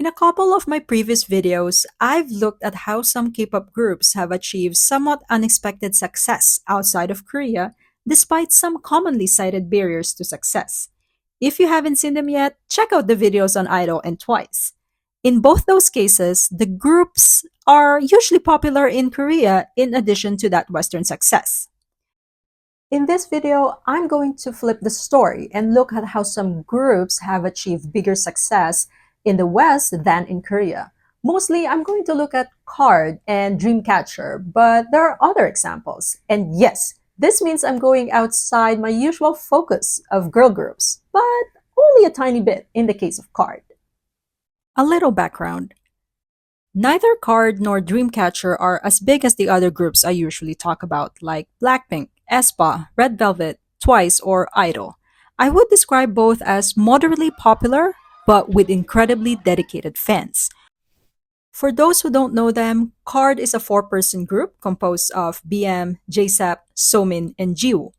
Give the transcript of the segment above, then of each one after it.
In a couple of my previous videos, I've looked at how some K-pop groups have achieved somewhat unexpected success outside of Korea, despite some commonly cited barriers to success. If you haven't seen them yet, check out the videos on Idol and Twice. In both those cases, the groups are usually popular in Korea in addition to that Western success. In this video, I'm going to flip the story and look at how some groups have achieved bigger success in the West than in Korea. Mostly, I'm going to look at KARD and Dreamcatcher, but there are other examples. And yes, this means I'm going outside my usual focus of girl groups, but only a tiny bit in the case of KARD. A little background. Neither KARD nor Dreamcatcher are as big as the other groups I usually talk about, like Blackpink, aespa, Red Velvet, Twice, or Idol. I would describe both as moderately popular, but with incredibly dedicated fans. For those who don't know them, KARD is a four-person group composed of BM, JSEP, Somin, and Jiwoo.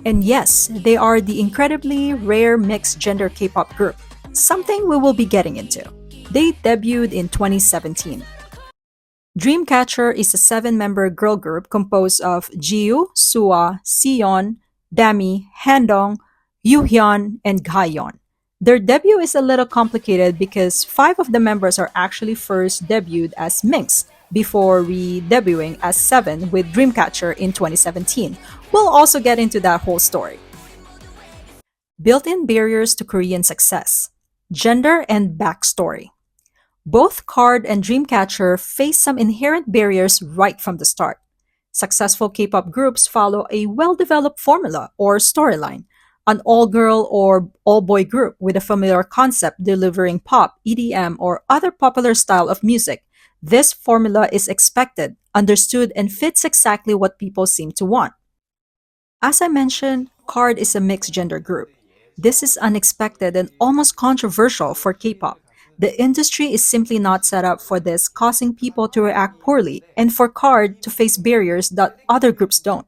And yes, they are the incredibly rare mixed-gender K-pop group, something we will be getting into. They debuted in 2017. Dreamcatcher is a seven-member girl group composed of Jiwoo, Suwa, Seon, Dami, Handong, Yuhyun, and Gayeon. Their debut is a little complicated because five of the members are actually first debuted as Minx before re-debuting as Seven with Dreamcatcher in 2017. We'll also get into that whole story. Built-in barriers to Korean success. Gender and backstory. Both KARD and Dreamcatcher face some inherent barriers right from the start. Successful K-pop groups follow a well-developed formula or storyline, an all-girl or all-boy group with a familiar concept delivering pop, EDM, or other popular style of music. This formula is expected, understood, and fits exactly what people seem to want. As I mentioned, KARD is a mixed-gender group. This is unexpected and almost controversial for K-pop. The industry is simply not set up for this, causing people to react poorly, and for KARD to face barriers that other groups don't.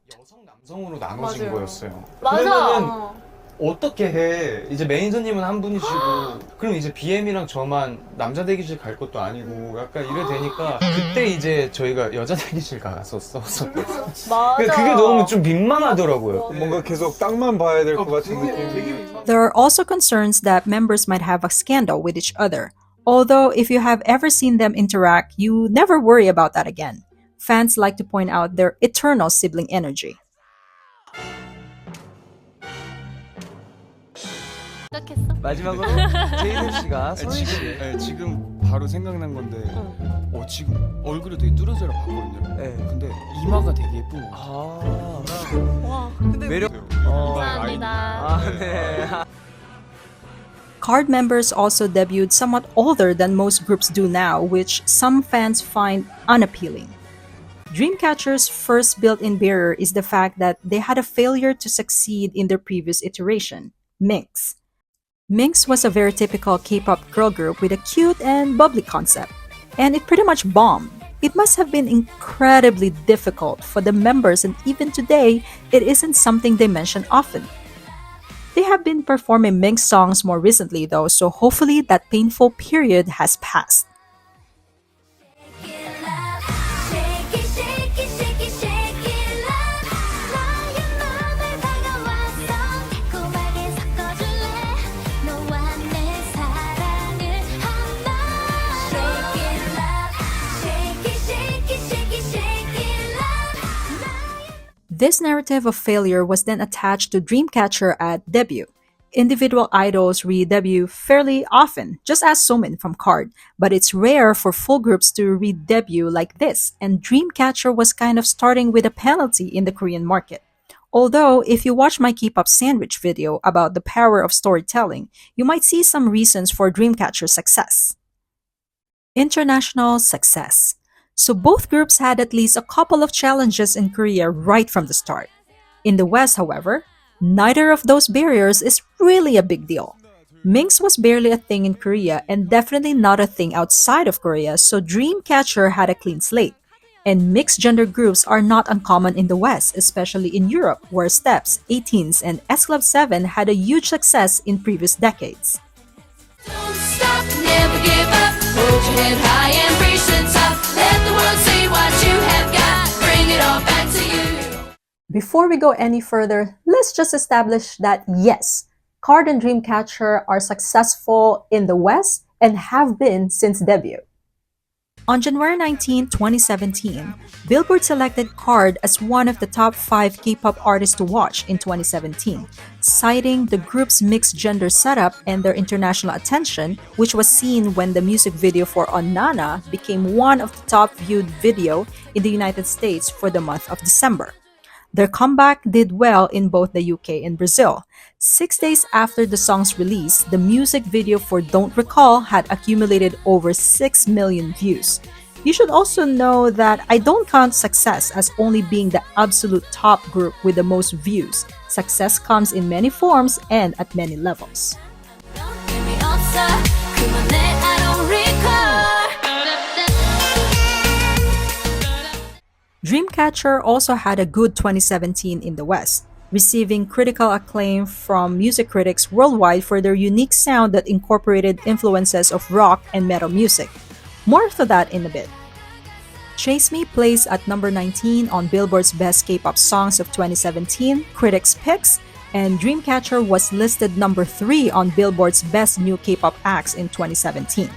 남성으로 나눠진 맞아요. 거였어요. 맞아. 그러면은 어떻게 해? 이제 매니저님은 한 분이시고 그럼 이제 BM이랑 저만 남자 대기실 갈 것도 아니고 약간 이래 되니까 그때 이제 저희가 여자 대기실 갔었거든요. 맞아. 그게 너무 좀 민망하더라고요. 뭔가 계속 땅만 봐야 될 것 같은 느낌. There are also concerns that members might have a scandal with each other. Although, if you have ever seen them interact, you never worry about that again. Fans like to point out their eternal sibling energy. 시작했어? 마지막으로 제이슨 씨가 선희 씨. 네, 지금 바로 생각난 건데 지금 얼굴이 되게 뚜렷하게 봤거든요. 네. 근데 이마가 되게 예쁜 거 같아요. 아. 와. 근데 매력. 감사합니다. 아, 네. KARD members also debuted somewhat older than most groups do now, which some fans find unappealing. Dreamcatcher's first built-in barrier is the fact that they had a failure to succeed in their previous iteration, Minx. Minx was a very typical K-pop girl group with a cute and bubbly concept, and it pretty much bombed. It must have been incredibly difficult for the members, and even today, it isn't something they mention often. They have been performing Minx songs more recently though, so hopefully that painful period has passed. This narrative of failure was then attached to Dreamcatcher at debut. Individual idols re-debut fairly often, just as Somin from KARD, but it's rare for full groups to re-debut like this, and Dreamcatcher was kind of starting with a penalty in the Korean market. Although, if you watch my K-pop sandwich video about the power of storytelling, you might see some reasons for Dreamcatcher's success. International success. So both groups had at least a couple of challenges in Korea right from the start. In the West, however, neither of those barriers is really a big deal. Minx was barely a thing in Korea and definitely not a thing outside of Korea, so Dreamcatcher had a clean slate. And mixed gender groups are not uncommon in the West, especially in Europe, where Steps, 18s, and S Club 7 had a huge success in previous decades. Don't stop, never give up. Before we go any further, let's just establish that yes, Card and Dreamcatcher are successful in the West and have been since debut. On January 19, 2017, Billboard selected Card as one of the top 5 K-pop artists to watch in 2017, citing the group's mixed gender setup and their international attention, which was seen when the music video for Onana became one of the top viewed video in the United States for the month of December. Their comeback did well in both the UK and Brazil. 6 days after the song's release, the music video for Don't Recall had accumulated over 6 million views. You should also know that I don't count Success as only being the absolute top group with the most views. Success comes in many forms and at many levels. Dreamcatcher also had a good 2017 in the West, receiving critical acclaim from music critics worldwide for their unique sound that incorporated influences of rock and metal music. More to that in a bit. Chase Me plays at number 19 on Billboard's Best K-pop Songs of 2017 Critics' Picks, and Dreamcatcher was listed number 3 on Billboard's Best New K-pop Acts in 2017.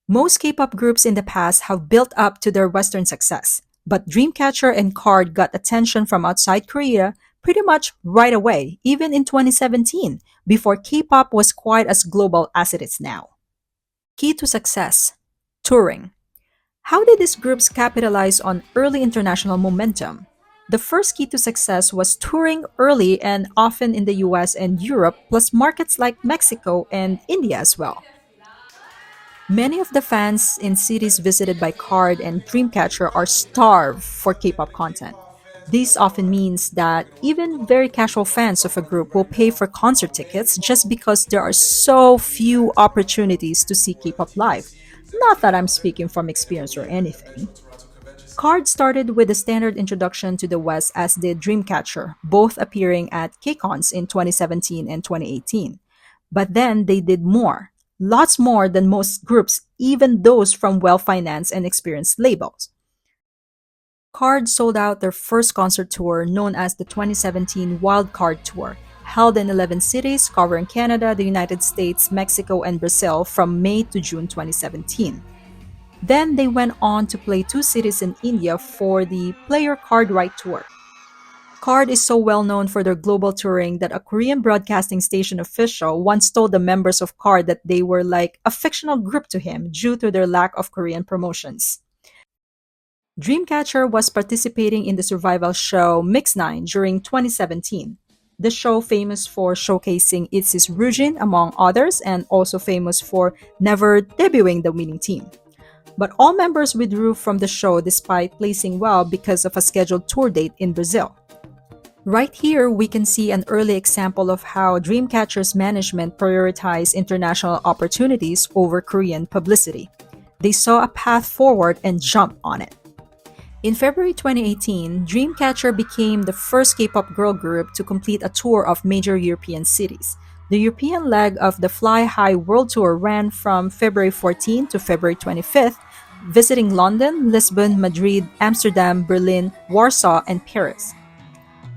Most K-pop groups in the past have built up to their Western success, but Dreamcatcher and Card got attention from outside Korea pretty much right away, even in 2017, before K-pop was quite as global as it is now. Key to success: touring. How did these groups capitalize on early international momentum? The first key to success was touring early and often in the US and Europe, plus markets like Mexico and India as well. Many of the fans in cities visited by Card and Dreamcatcher are starved for K-pop content. This often means that even very casual fans of a group will pay for concert tickets just because there are so few opportunities to see K-pop live. Not that I'm speaking from experience or anything. Card started with a standard introduction to the West as did Dreamcatcher, both appearing at KCONs in 2017 and 2018. But then they did more. Lots more than most groups, even those from well-financed and experienced labels. Card sold out their first concert tour known as the 2017 Wild Card Tour, held in 11 cities covering Canada, the United States, Mexico, and Brazil from May to June 2017. Then they went on to play 2 cities in India for the Player Card Right Tour. Card is so well known for their global touring that a Korean broadcasting station official once told the members of Card that they were like a fictional group to him due to their lack of Korean promotions. Dreamcatcher was participating in the survival show Mix 9 during 2017. The show famous for showcasing ITZY's Ryujin among others and also famous for never debuting the winning team. But all members withdrew from the show despite placing well because of a scheduled tour date in Brazil. Right here, we can see an early example of how Dreamcatcher's management prioritized international opportunities over Korean publicity. They saw a path forward and jumped on it. In February 2018, Dreamcatcher became the first K-pop girl group to complete a tour of major European cities. The European leg of the Fly High World Tour ran from February 14 to February 25th, visiting London, Lisbon, Madrid, Amsterdam, Berlin, Warsaw, and Paris.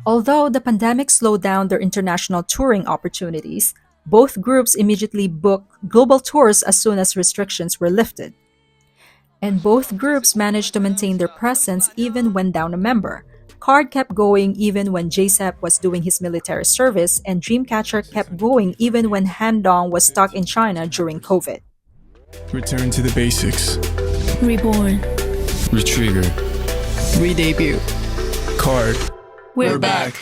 Although the pandemic slowed down their international touring opportunities, both groups immediately booked global tours as soon as restrictions were lifted. And both groups managed to maintain their presence even when down a member. Card kept going even when JSEP was doing his military service, and Dreamcatcher kept going even when Handong was stuck in China during COVID. Return to the basics. Reborn. Retrigger. Redebut. Card. We're back.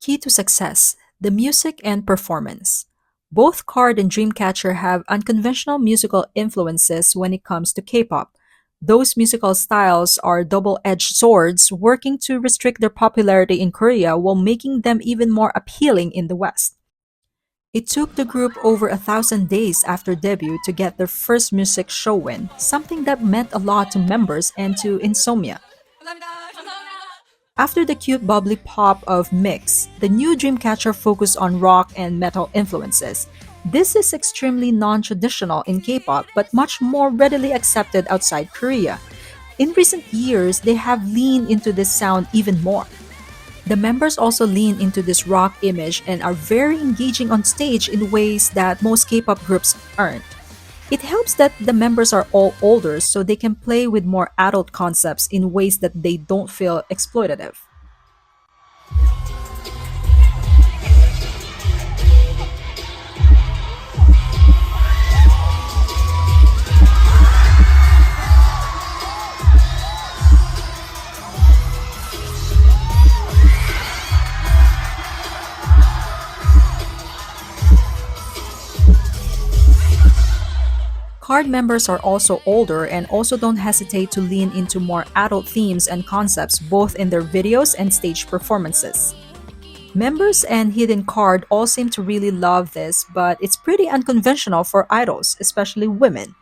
Key to success: the music and performance. Both Card and Dreamcatcher have unconventional musical influences when it comes to K-pop. Those musical styles are double-edged swords working to restrict their popularity in Korea while making them even more appealing in the West. It took the group over 1,000 days after debut to get their first music show win, something that meant a lot to members and to Insomnia. After the cute bubbly pop of Mix, the new Dreamcatcher focused on rock and metal influences. This is extremely non-traditional in K-pop but much more readily accepted outside Korea. In recent years, they have leaned into this sound even more. The members also lean into this rock image and are very engaging on stage in ways that most K-pop groups aren't. It helps that the members are all older so they can play with more adult concepts in ways that they don't feel exploitative. Card members are also older and also don't hesitate to lean into more adult themes and concepts both in their videos and stage performances. Members and Hidden Card all seem to really love this, but it's pretty unconventional for idols, especially women.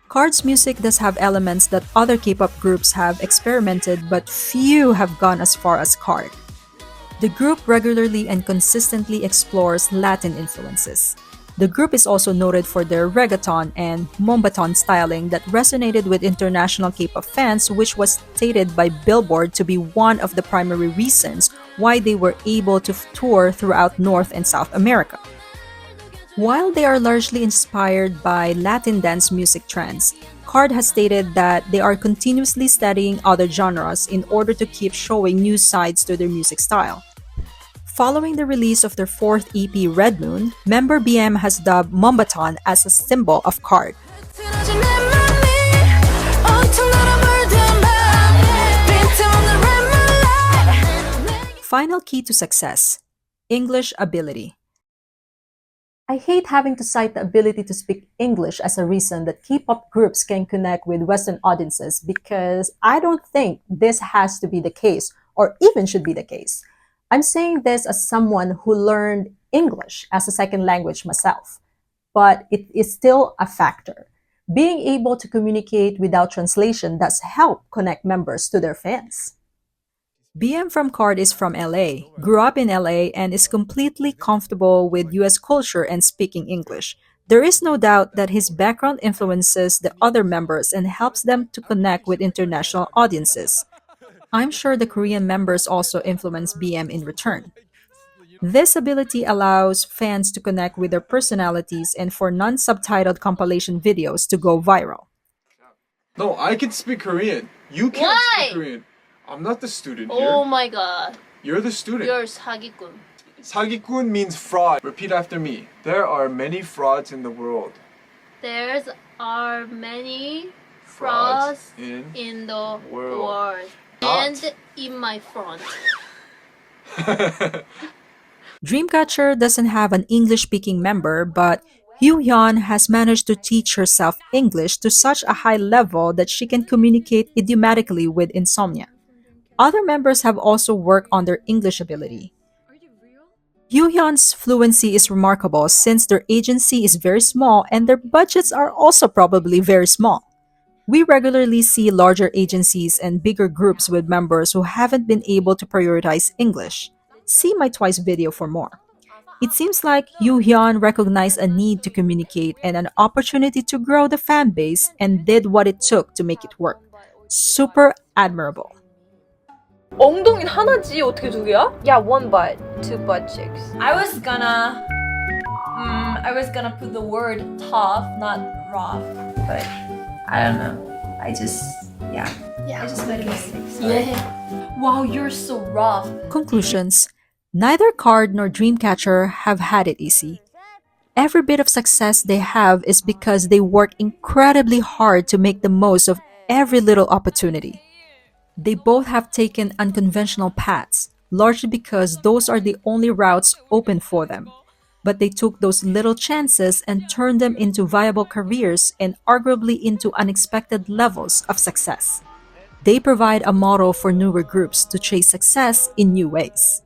Card's music does have elements that other K-pop groups have experimented, but few have gone as far as Card. The group regularly and consistently explores Latin influences. The group is also noted for their reggaeton and mombaton styling that resonated with international K-pop fans, which was stated by Billboard to be one of the primary reasons why they were able to tour throughout North and South America. While they are largely inspired by Latin dance music trends, Card has stated that they are continuously studying other genres in order to keep showing new sides to their music style. Following the release of their fourth EP, Red Moon, member BM has dubbed Mombaton as a symbol of Card. Final key to success: English ability. I hate having to cite the ability to speak English as a reason that K-pop groups can connect with Western audiences because I don't think this has to be the case or even should be the case. I'm saying this as someone who learned English as a second language myself, but it is still a factor. Being able to communicate without translation does help connect members to their fans. BM from Card is from LA, grew up in LA, and is completely comfortable with US culture and speaking English. There is no doubt that his background influences the other members and helps them to connect with international audiences. I'm sure the Korean members also influence BM in return. This ability allows fans to connect with their personalities and for non-subtitled compilation videos to go viral. No, I can speak Korean. You can't Why? speak Korean. I'm not the student Oh here. my god. You're the student. You're 사기꾼. 사기꾼 means fraud. Repeat after me. There are many frauds in the world. There are many frauds in in the world. world. Not. And in my front. Dreamcatcher doesn't have an English-speaking member, but Hyun has managed to teach herself English to such a high level that she can communicate idiomatically with Insomnia. Other members have also worked on their English ability. Hyun's fluency is remarkable since their agency is very small and their budgets are also probably very small. We regularly see larger agencies and bigger groups with members who haven't been able to prioritize English. See my Twice video for more. It seems like Hyun recognized a need to communicate and an opportunity to grow the fan base and did what it took to make it work. Super admirable. 엉덩이는 하나지 어떻게 두 개야? Yeah, one butt, two butt cheeks. I was gonna put the word tough, not rough, but I don't know. I just made a mistake. Sorry. Wow, you're so rough. Conclusions. Neither Card nor Dreamcatcher have had it easy. Every bit of success they have is because they work incredibly hard to make the most of every little opportunity. They both have taken unconventional paths, largely because those are the only routes open for them. But they took those little chances and turned them into viable careers and arguably into unexpected levels of success. They provide a model for newer groups to chase success in new ways.